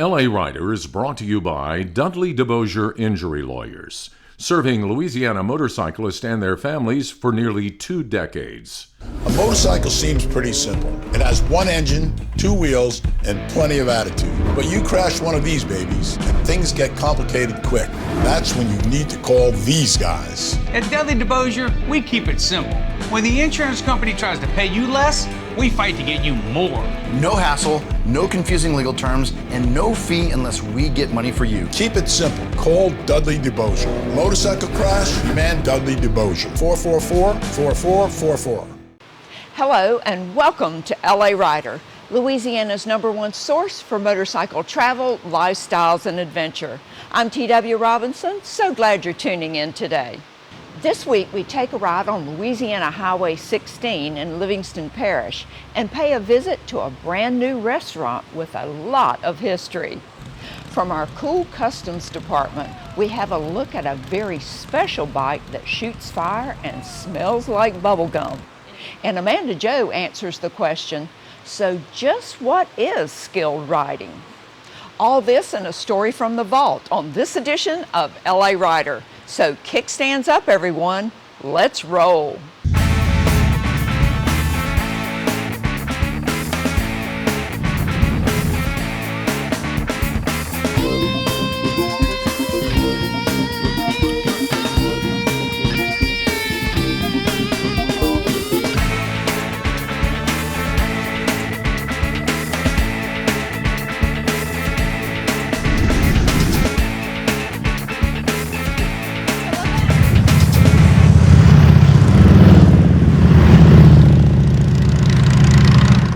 LA Rider is brought to you by Dudley DeBosier Injury Lawyers, serving Louisiana motorcyclists and their families for nearly 2 decades. A motorcycle seems pretty simple. It has one engine, 2 wheels, and plenty of attitude. But you crash one of these babies, and things get complicated quick. That's when you need to call these guys. At Dudley DeBosier, we keep it simple. When the insurance company tries to pay you less, we fight to get you more. No hassle, no confusing legal terms, and no fee unless we get money for you. Keep it simple. Call Dudley DeBosier. Motorcycle crash? Man, Dudley DeBosier. 444-4444. Hello and welcome to LA Rider, Louisiana's #1 source for motorcycle travel, lifestyles, and adventure. I'm T.W. Robinson, so glad you're tuning in today. This week we take a ride on Louisiana Highway 16 in Livingston Parish and pay a visit to a brand new restaurant with a lot of history. From our cool customs department, we have a look at a very special bike that shoots fire and smells like bubblegum. And Amanda Jo answers the question, so just what is skilled riding? All this and a story from the vault on this edition of LA Rider. So kickstands up, everyone. Let's roll.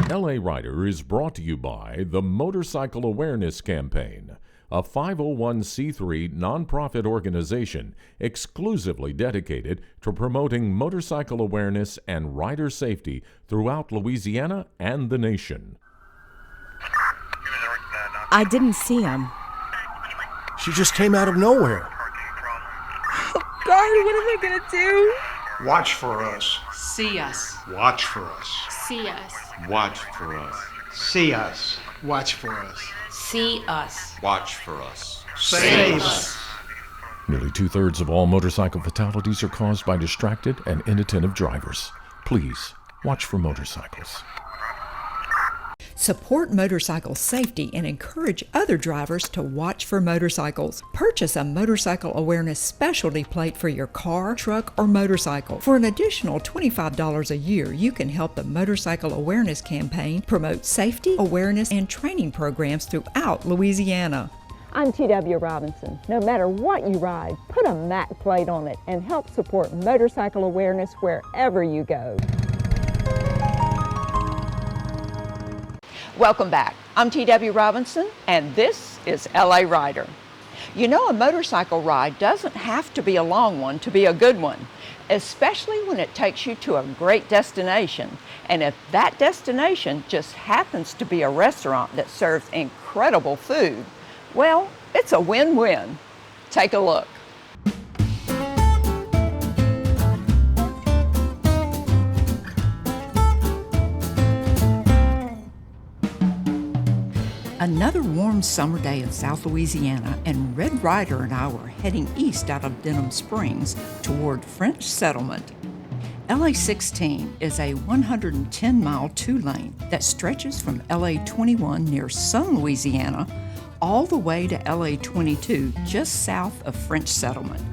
LA Rider is brought to you by the Motorcycle Awareness Campaign, a 501c3 nonprofit organization exclusively dedicated to promoting motorcycle awareness and rider safety throughout Louisiana and the nation. I didn't see him. She just came out of nowhere. Oh God, what am I gonna do? Watch for us. See us. Watch for us. See us. Watch for us. See us. Watch for us. See us. Watch for us. Save us. Nearly 2/3 of all motorcycle fatalities are caused by distracted and inattentive drivers. Please, watch for motorcycles. Support motorcycle safety and encourage other drivers to watch for motorcycles. Purchase a motorcycle awareness specialty plate for your car, truck, or motorcycle. For an additional $25 a year, you can help the Motorcycle Awareness Campaign promote safety, awareness, and training programs throughout Louisiana. I'm T.W. Robinson. No matter what you ride, put a MAC plate on it and help support motorcycle awareness wherever you go. Welcome back. I'm T.W. Robinson, and this is LA Rider. You know, a motorcycle ride doesn't have to be a long one to be a good one, especially when it takes you to a great destination. And if that destination just happens to be a restaurant that serves incredible food, well, it's a win-win. Take a look. Another warm summer day in South Louisiana, and Red Rider and I were heading east out of Denham Springs toward French Settlement. LA 16 is a 110-mile 2-lane that stretches from LA 21 near Sun, Louisiana, all the way to LA 22 just south of French Settlement.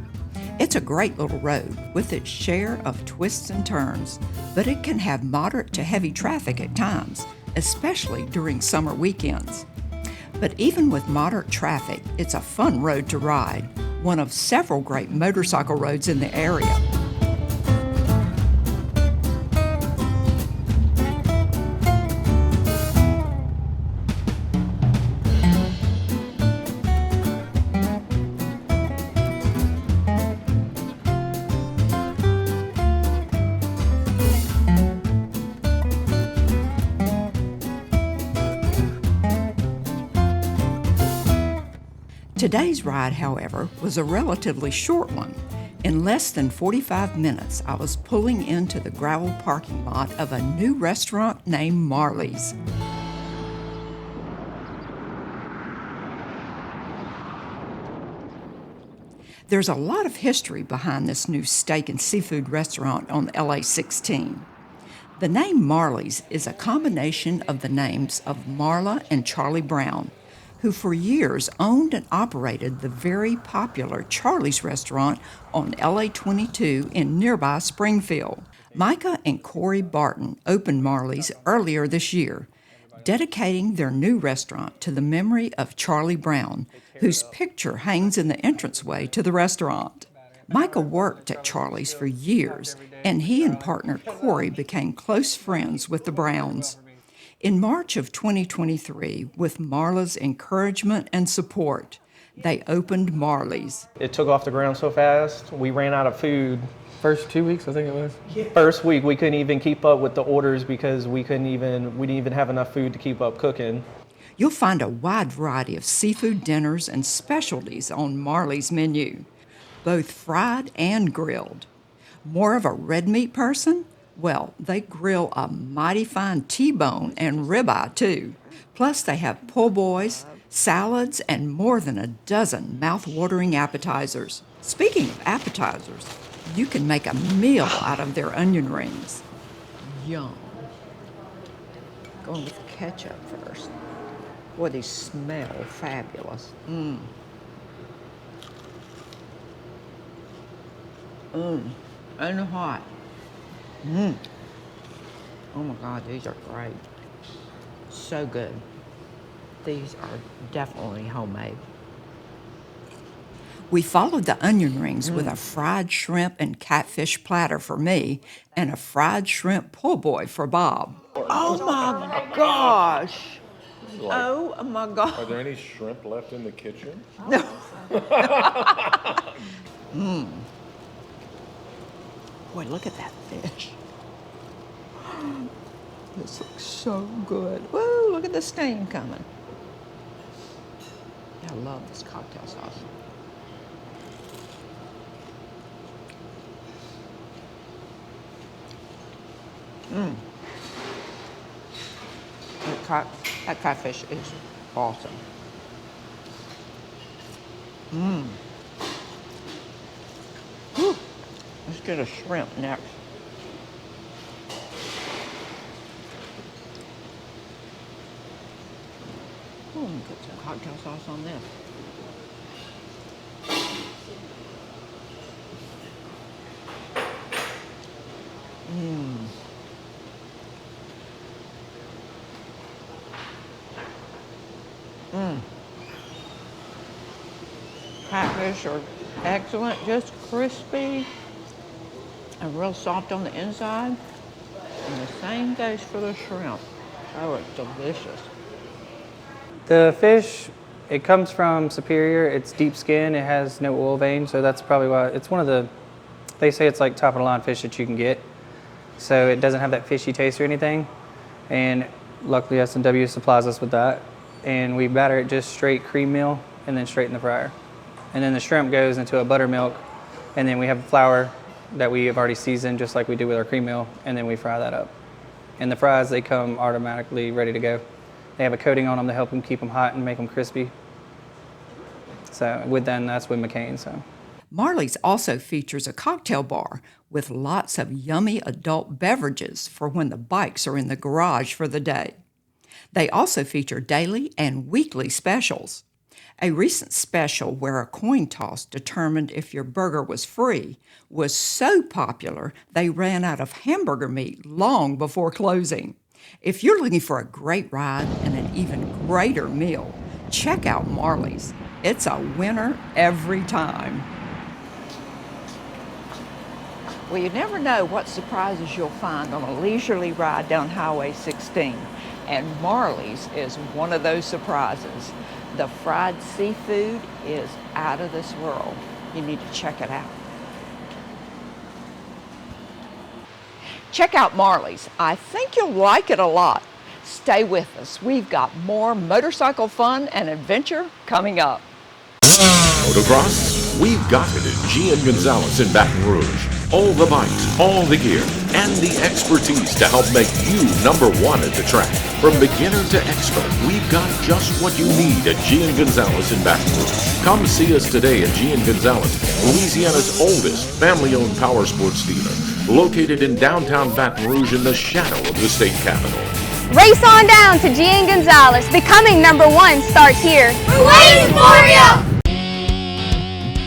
It's a great little road with its share of twists and turns, but it can have moderate to heavy traffic at times, especially during summer weekends. But even with moderate traffic, it's a fun road to ride, one of several great motorcycle roads in the area. Today's ride, however, was a relatively short one. In less than 45 minutes, I was pulling into the gravel parking lot of a new restaurant named Marley's. There's a lot of history behind this new steak and seafood restaurant on LA 16. The name Marley's is a combination of the names of Marla and Charlie Brown, who for years owned and operated the very popular Charlie's restaurant on LA 22 in nearby Springfield. Micah and Corey Barton opened Marley's earlier this year, dedicating their new restaurant to the memory of Charlie Brown, whose picture hangs in the entranceway to the restaurant. Micah worked at Charlie's for years, and he and partner Corey became close friends with the Browns. In March of 2023, with Marla's encouragement and support, they opened Marley's. It took off the ground so fast, we ran out of food. First 2 weeks, I think it was. First week, we couldn't even keep up with the orders because we didn't even have enough food to keep up cooking. You'll find a wide variety of seafood dinners and specialties on Marley's menu, both fried and grilled. More of a red meat person? Well, they grill a mighty fine T-bone and ribeye too. Plus they have po' boys, salads, and more than a dozen mouth-watering appetizers. Speaking of appetizers, you can make a meal out of their onion rings. Yum. Going with the ketchup first. Boy, these smell fabulous. And hot. Oh my God, these are great. So good. These are definitely homemade. We followed the onion rings with a fried shrimp and catfish platter for me and a fried shrimp po' boy for Bob. Oh my gosh. Oh my God. Are there any shrimp left in the kitchen? No. Boy, look at that fish. This looks so good. Woo, look at the steam coming. I love this cocktail sauce. That catfish is awesome. Whew. Let's get a shrimp next. Put some cocktail sauce on this. Catfish are excellent, just crispy and real soft on the inside. And the same goes for the shrimp. Oh, it's delicious. The fish, it comes from Superior. It's deep skin. It has no oil vein, so that's probably why it's one of the, they say it's like top of the line fish that you can get. So it doesn't have that fishy taste or anything. And luckily S&W supplies us with that. And we batter it just straight cream meal and then straight in the fryer. And then the shrimp goes into a buttermilk, and then we have flour that we have already seasoned just like we do with our cream meal, and then we fry that up. And the fries, they come automatically ready to go. They have a coating on them to help them keep them hot and make them crispy. So with them, that's with McCain. So Marley's also features a cocktail bar with lots of yummy adult beverages for when the bikes are in the garage for the day. They also feature daily and weekly specials. A recent special where a coin toss determined if your burger was free was so popular they ran out of hamburger meat long before closing. If you're looking for a great ride and an even greater meal, check out Marley's. It's a winner every time. Well, you never know what surprises you'll find on a leisurely ride down Highway 16, and Marley's is one of those surprises. The fried seafood is out of this world. You need to check it out. Check out Marley's. I think you'll like it a lot. Stay with us. We've got more motorcycle fun and adventure coming up. Motocross? We've got it at G&Gonzalez in Baton Rouge. All the bikes, all the gear, and the expertise to help make you number one at the track. From beginner to expert, we've got just what you need at G & Gonzalez in Baton Rouge. Come see us today at G & Gonzalez, Louisiana's oldest family-owned power sports dealer, located in downtown Baton Rouge in the shadow of the state capitol. Race on down to G & Gonzalez. Becoming number one starts here. We're waiting for you!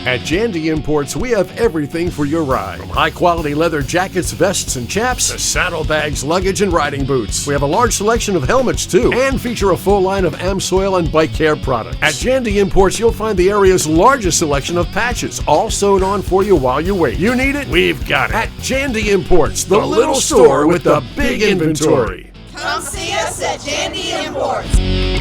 At Jandy Imports, we have everything for your ride. From high-quality leather jackets, vests, and chaps, to saddlebags, luggage, and riding boots. We have a large selection of helmets, too, and feature a full line of AMSOIL and bike care products. At Jandy Imports, you'll find the area's largest selection of patches, all sewn on for you while you wait. You need it? We've got it. At Jandy Imports, the little store with the big inventory. Come see us at Jandy Imports.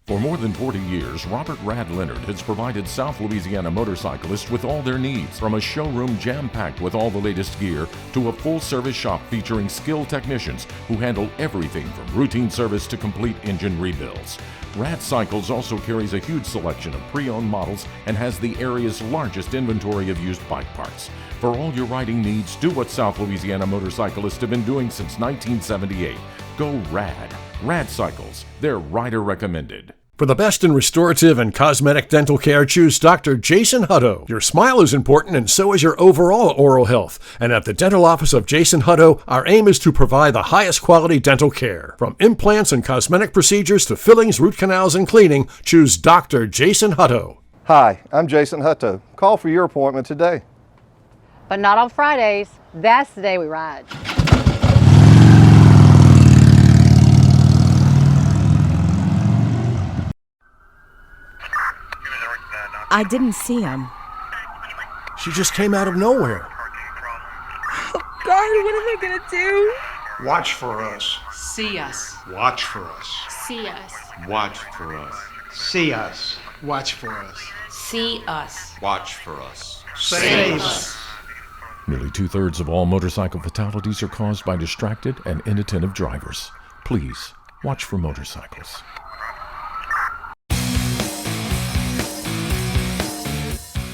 For more than 40 years, Robert Rad Leonard has provided South Louisiana motorcyclists with all their needs, from a showroom jam-packed with all the latest gear to a full-service shop featuring skilled technicians who handle everything from routine service to complete engine rebuilds. Rad Cycles also carries a huge selection of pre-owned models and has the area's largest inventory of used bike parts. For all your riding needs, do what South Louisiana motorcyclists have been doing since 1978. Go Rad. Rad Cycles. They're rider recommended. For the best in restorative and cosmetic dental care, choose Dr. Jason Hutto. Your smile is important, and so is your overall oral health. And at the dental office of Jason Hutto, our aim is to provide the highest quality dental care. From implants and cosmetic procedures to fillings, root canals, and cleaning, choose Dr. Jason Hutto. Hi, I'm Jason Hutto. Call for your appointment today. But not on Fridays. That's the day we ride. I didn't see him. She just came out of nowhere. Oh God, what am I gonna do? Watch for us. See us. Watch for us. See us. Watch for us. See us. Watch for us. See us. Watch for us. Save us. Nearly two-thirds of all motorcycle fatalities are caused by distracted and inattentive drivers. Please, watch for motorcycles.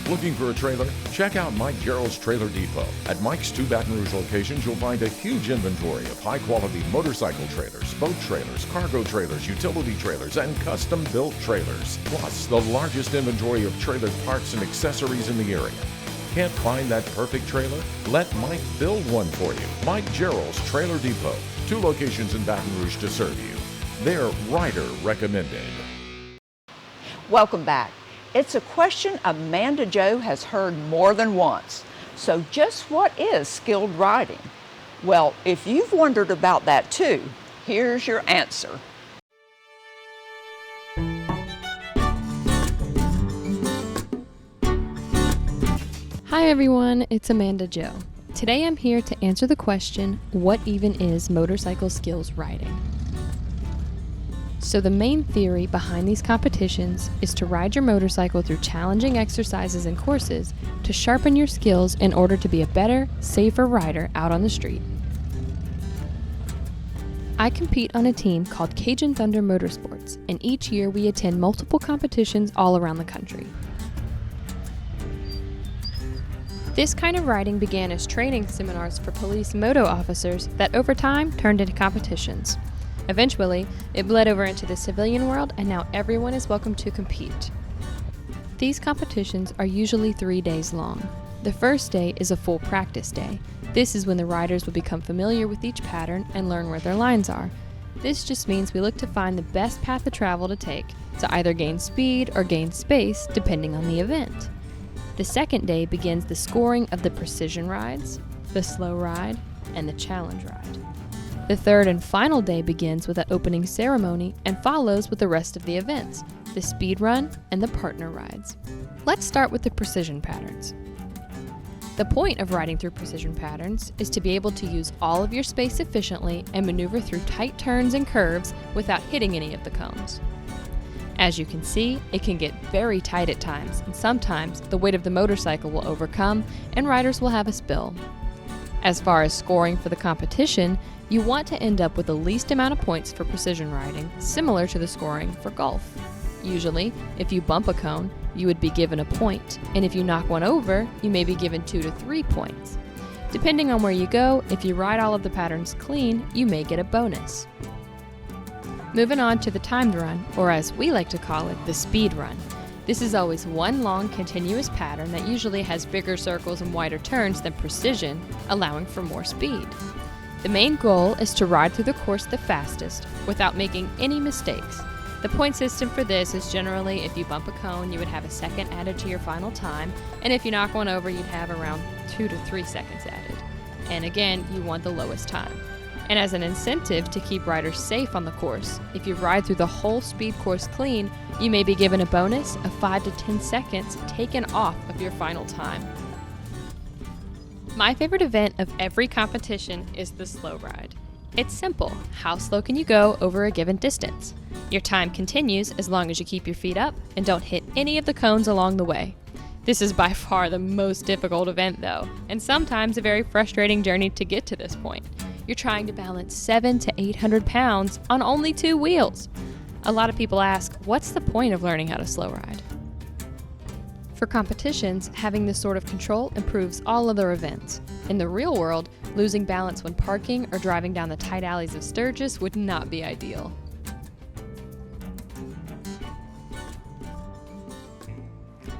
Looking for a trailer? Check out Mike Gerald's Trailer Depot. At Mike's two Baton Rouge locations, you'll find a huge inventory of high-quality motorcycle trailers, boat trailers, cargo trailers, utility trailers, and custom-built trailers. Plus, the largest inventory of trailer parts and accessories in the area. Can't find that perfect trailer? Let Mike build one for you. Mike Gerald's Trailer Depot. Two locations in Baton Rouge to serve you. They're rider recommended. Welcome back. It's a question Amanda Jo has heard more than once. So just what is skilled riding? Well, if you've wondered about that too, here's your answer. Hi everyone, it's Amanda Jo. Today I'm here to answer the question, what even is motorcycle skills riding? So the main theory behind these competitions is to ride your motorcycle through challenging exercises and courses to sharpen your skills in order to be a better, safer rider out on the street. I compete on a team called Cajun Thunder Motorsports, and each year we attend multiple competitions all around the country. This kind of riding began as training seminars for police moto officers that over time turned into competitions. Eventually, it bled over into the civilian world, and now everyone is welcome to compete. These competitions are usually 3 days long. The first day is a full practice day. This is when the riders will become familiar with each pattern and learn where their lines are. This just means we look to find the best path of travel to take, to either gain speed or gain space, depending on the event. The second day begins the scoring of the precision rides, the slow ride, and the challenge ride. The third and final day begins with an opening ceremony and follows with the rest of the events, the speed run and the partner rides. Let's start with the precision patterns. The point of riding through precision patterns is to be able to use all of your space efficiently and maneuver through tight turns and curves without hitting any of the cones. As you can see, it can get very tight at times, and sometimes the weight of the motorcycle will overcome and riders will have a spill. As far as scoring for the competition, you want to end up with the least amount of points for precision riding, similar to the scoring for golf. Usually, if you bump a cone, you would be given a point, and if you knock one over, you may be given 2 to 3 points. Depending on where you go, if you ride all of the patterns clean, you may get a bonus. Moving on to the timed run, or as we like to call it, the speed run. This is always one long, continuous pattern that usually has bigger circles and wider turns than precision, allowing for more speed. The main goal is to ride through the course the fastest, without making any mistakes. The point system for this is generally if you bump a cone, you would have a second added to your final time, and if you knock one over, you'd have around 2 to 3 seconds added. And again, you want the lowest time. And as an incentive to keep riders safe on the course, if you ride through the whole speed course clean, you may be given a bonus of 5 to 10 seconds taken off of your final time. My favorite event of every competition is the slow ride. It's simple. How slow can you go over a given distance? Your time continues as long as you keep your feet up and don't hit any of the cones along the way. This is by far the most difficult event though, and sometimes a very frustrating journey to get to this point. You're trying to balance 700 to 800 pounds on only 2 wheels. A lot of people ask, what's the point of learning how to slow ride? For competitions, having this sort of control improves all other events. In the real world, losing balance when parking or driving down the tight alleys of Sturgis would not be ideal.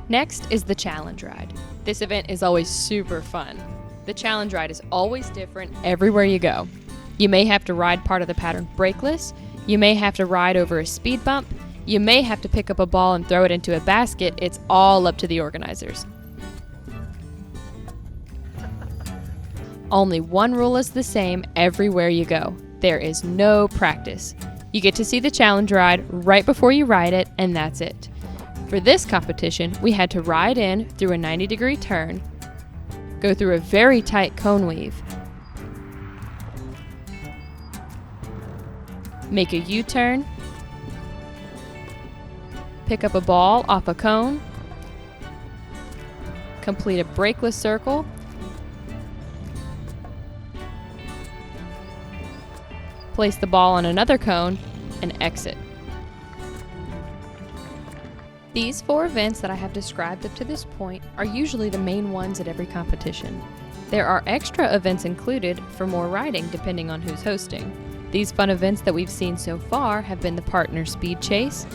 Next is the challenge ride. This event is always super fun. The challenge ride is always different everywhere you go. You may have to ride part of the pattern brakeless, you may have to ride over a speed bump, you may have to pick up a ball and throw it into a basket. It's all up to the organizers. Only one rule is the same everywhere you go. There is no practice. You get to see the challenge ride right before you ride it, and that's it. For this competition, we had to ride in through a 90-degree turn, go through a very tight cone weave, make a U-turn, pick up a ball off a cone, complete a brakeless circle, place the ball on another cone, and exit. These 4 events that I have described up to this point are usually the main ones at every competition. There are extra events included for more riding depending on who's hosting. These fun events that we've seen so far have been the partner speed chase,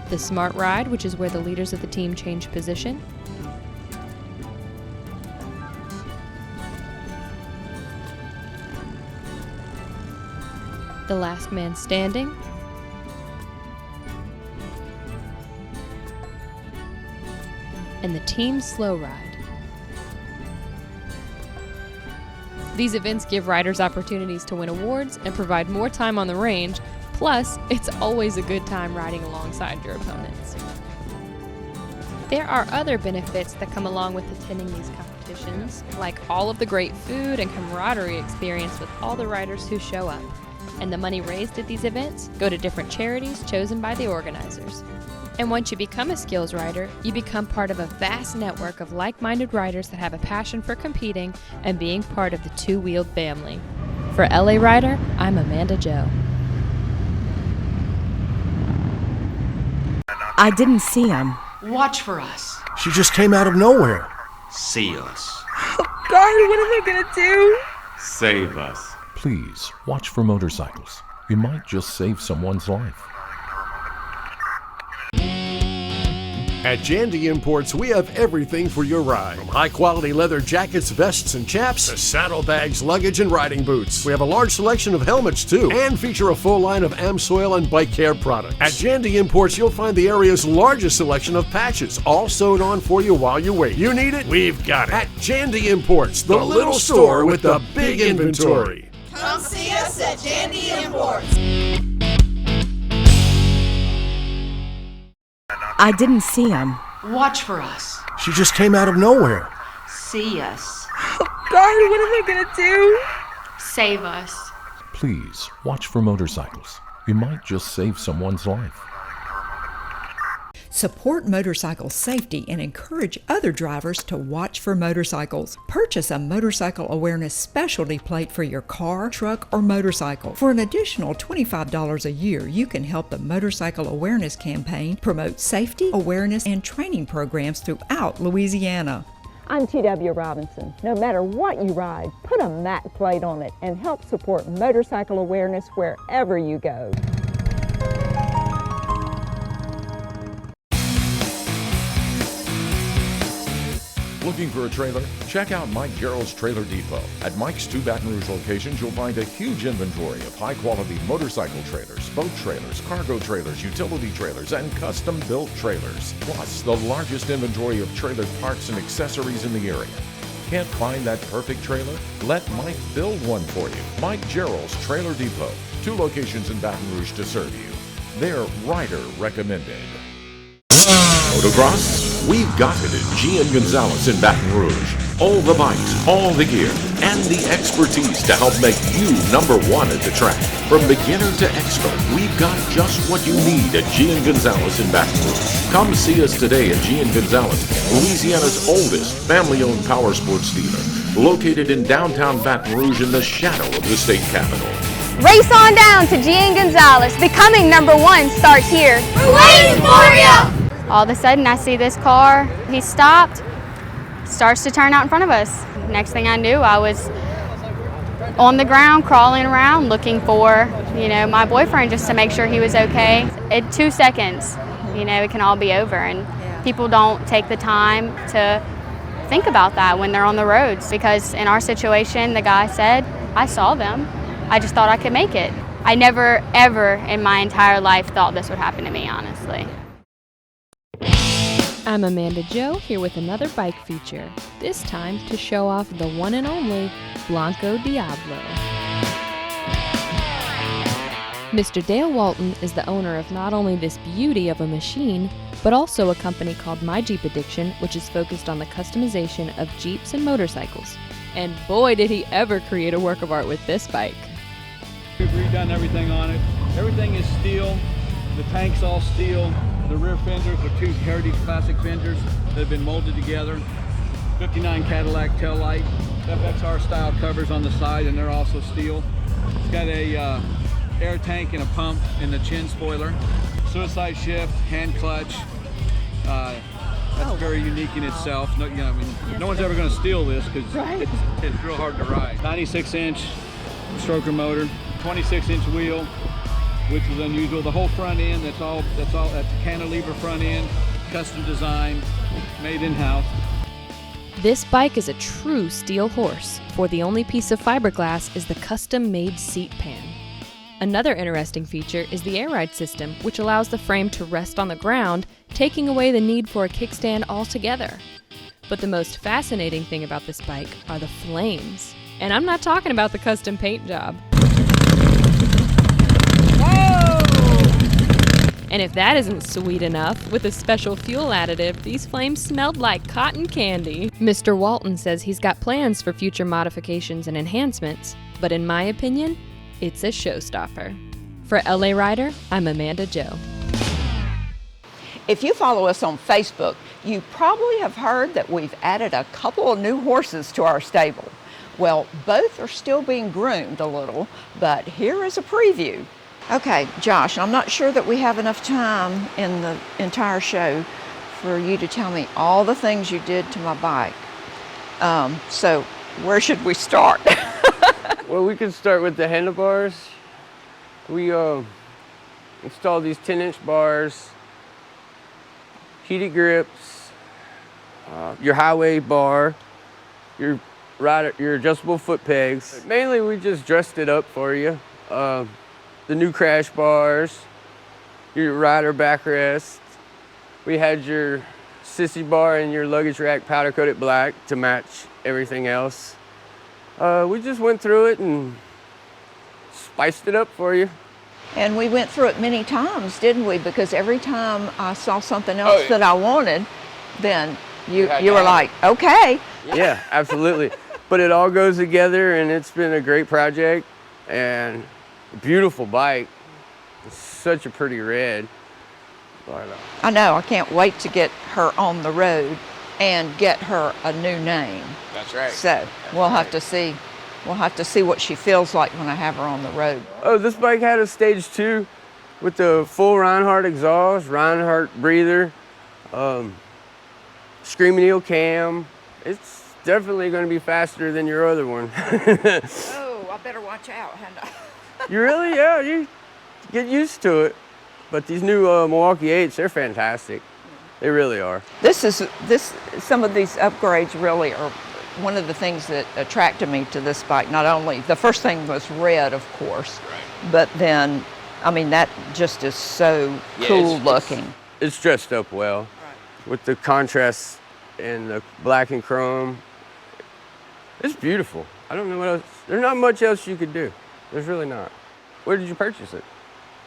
the smart ride, which is where the leaders of the team change position, the last man standing, and the team slow ride. These events give riders opportunities to win awards and provide more time on the range, plus it's always a good time riding alongside your opponents. There are other benefits that come along with attending these competitions, like all of the great food and camaraderie experienced with all the riders who show up. And the money raised at these events go to different charities chosen by the organizers. And once you become a skills rider, you become part of a vast network of like-minded riders that have a passion for competing and being part of the two-wheeled family. For LA Rider, I'm Amanda Joe. I didn't see him. Watch for us. She just came out of nowhere. See us. Oh God, what am I gonna do? Save us. Please watch for motorcycles. You might just save someone's life. At Jandy Imports, we have everything for your ride. From high-quality leather jackets, vests, and chaps, to saddlebags, luggage, and riding boots. We have a large selection of helmets, too, and feature a full line of AMSOIL and bike care products. At Jandy Imports, you'll find the area's largest selection of patches, all sewed on for you while you wait. You need it? We've got it. At Jandy Imports, the little store with the big inventory. Come see us at Jandy Imports. I didn't see him. Watch for us. She just came out of nowhere. See us. Oh God, what am I gonna do? Save us. Please watch for motorcycles. You might just save someone's life. Support motorcycle safety and encourage other drivers to watch for motorcycles. Purchase a motorcycle awareness specialty plate for your car, truck, or motorcycle. For an additional $25 a year, you can help the Motorcycle Awareness Campaign promote safety, awareness, and training programs throughout Louisiana. I'm T.W. Robinson. No matter what you ride, put a MAC plate on it and help support motorcycle awareness wherever you go. Looking for a trailer? Check out Mike Gerald's Trailer Depot. At Mike's 2 Baton Rouge locations, you'll find a huge inventory of high-quality motorcycle trailers, boat trailers, cargo trailers, utility trailers, and custom-built trailers. Plus, the largest inventory of trailer parts and accessories in the area. Can't find that perfect trailer? Let Mike build one for you. Mike Gerald's Trailer Depot. 2 locations in Baton Rouge to serve you. They're Rider recommended. Motocross? We've got it at G & Gonzalez in Baton Rouge. All the bikes, all the gear, and the expertise to help make you #1 at the track. From beginner to expert, we've got just what you need at G & Gonzalez in Baton Rouge. Come see us today at G & Gonzalez, Louisiana's oldest family-owned power sports dealer, located in downtown Baton Rouge in the shadow of the state capitol. Race on down to G & Gonzalez. Becoming #1 starts here. We're waiting for you! All of a sudden, I see this car. He stopped, starts to turn out in front of us. Next thing I knew, I was on the ground, crawling around, looking for, my boyfriend just to make sure he was okay. In 2 seconds, it can all be over. And people don't take the time to think about that when they're on the roads, because in our situation, the guy said, I saw them. I just thought I could make it. I never, ever in my entire life thought this would happen to me, honestly. I'm Amanda Jo, here with another bike feature, this time to show off the one and only Blanco Diablo. Mr. Dale Walton is the owner of not only this beauty of a machine, but also a company called My Jeep Addiction, which is focused on the customization of Jeeps and motorcycles. And boy, did he ever create a work of art with this bike. We've redone everything on it. Everything is steel. The tank's all steel. The rear fenders are 2 Heritage Classic fenders that have been molded together. 59 Cadillac taillight. FXR style covers on the side, and they're also steel. It's got a air tank and a pump in the chin spoiler. Suicide shift, hand clutch. That's very unique in itself. No one's ever going to steal this because it's real hard to ride. 96-inch stroker motor, 26-inch wheel, which is unusual. The whole front end, that's a cantilever front end, custom design, made in-house. This bike is a true steel horse, for the only piece of fiberglass is the custom-made seat pan. Another interesting feature is the air ride system, which allows the frame to rest on the ground, taking away the need for a kickstand altogether. But the most fascinating thing about this bike are the flames. And I'm not talking about the custom paint job. And if that isn't sweet enough, with a special fuel additive, these flames smelled like cotton candy. Mr. Walton says he's got plans for future modifications and enhancements, but in my opinion, it's a showstopper. For LA Rider, I'm Amanda Jo. If you follow us on Facebook, you probably have heard that we've added a couple of new horses to our stable. Well, both are still being groomed a little, but here is a preview. Okay, Josh, I'm not sure that we have enough time in the entire show for you to tell me all the things you did to my bike. So where should we start? Well, we could start with the handlebars. We installed these 10-inch bars, heated grips, your highway bar, your adjustable foot pegs. Mainly, we just dressed it up for you. The new crash bars, your rider backrest. We had your sissy bar and your luggage rack powder coated black to match everything else. We just went through it and spiced it up for you. And we went through it many times, didn't we? Because every time I saw something else that I wanted, then you were like, okay. Yeah, absolutely. But it all goes together, and it's been a great project and a beautiful bike. It's such a pretty red. I know, I can't wait to get her on the road and get her a new name. That's right. So we'll have to see what she feels like when I have her on the road. Oh, this bike had a stage 2 with the full Reinhardt exhaust, Reinhardt breather, Screaming Eel cam. It's definitely going to be faster than your other one. Oh, I better watch out. You really? Yeah, you get used to it. But these new Milwaukee 8s, they're fantastic. They really are. Some of these upgrades really are one of the things that attracted me to this bike. Not only, the first thing was red, of course, but then, I mean, that just is so cool looking. It's dressed up well with the contrast and the black and chrome. It's beautiful. I don't know what else. There's not much else you could do. There's really not. Where did you purchase it?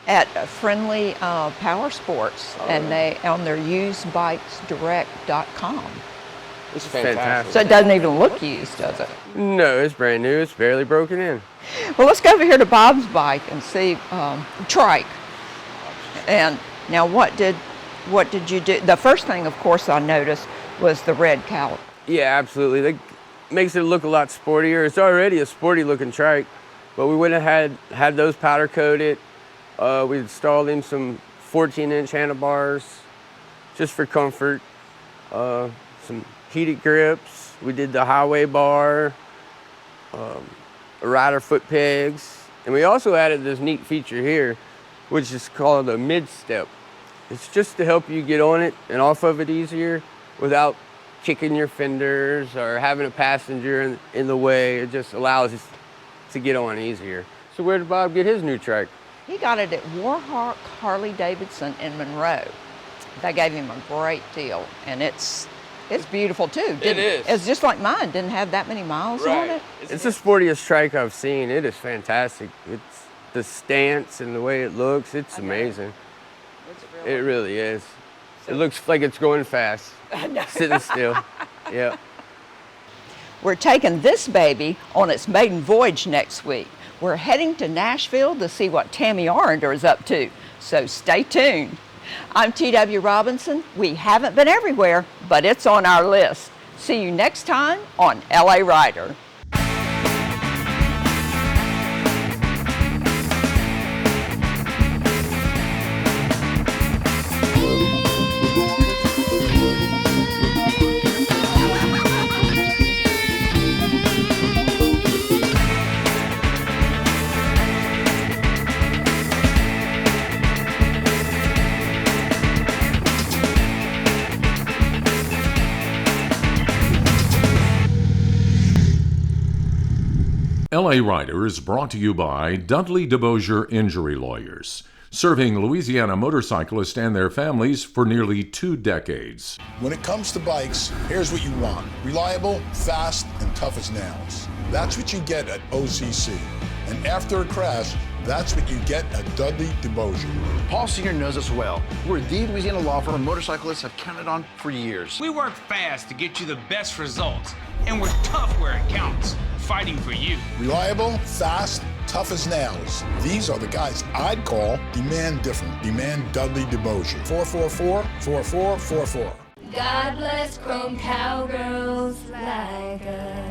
At Friendly Power Sports, and they on their usedbikesdirect.com. It's fantastic. So it doesn't even look used, does it? No, it's brand new. It's barely broken in. Well, let's go over here to Bob's bike and see trike. And now, what did you do? The first thing, of course, I noticed was the red caliper. Yeah, absolutely. That makes it look a lot sportier. It's already a sporty looking trike, but we went ahead, had those powder coated. We installed in some 14-inch handlebars just for comfort. Some heated grips. We did the highway bar, rider foot pegs. And we also added this neat feature here, which is called a mid-step. It's just to help you get on it and off of it easier without kicking your fenders or having a passenger in the way. It just allows us to get on easier. So where did Bob get his new trike? He got it at Warhawk Harley-Davidson in Monroe. They gave him a great deal, and it's beautiful too. It is. It's just like mine. Didn't have that many miles on it. It's the sportiest trike I've seen. It is fantastic. It's the stance and the way it looks. It's amazing. It really is. It looks like it's going fast. Sitting still. Yeah. We're taking this baby on its maiden voyage next week. We're heading to Nashville to see what Tammy Arender is up to, so stay tuned. I'm T.W. Robinson. We haven't been everywhere, but it's on our list. See you next time on LA Rider. LA Rider is brought to you by Dudley DeBosier Injury Lawyers, serving Louisiana motorcyclists and their families for nearly 2 decades. When it comes to bikes, here's what you want. Reliable, fast, and tough as nails. That's what you get at OCC. And after a crash, that's what you get at Dudley DeBosier. Paul Sr. knows us well. We're the Louisiana law firm motorcyclists have counted on for years. We work fast to get you the best results, and we're tough where it counts, fighting for you. Reliable, fast, tough as nails. These are the guys I'd call Demand Different. Demand Dudley DeBosier. 444-4444. God bless chrome cowgirls like us.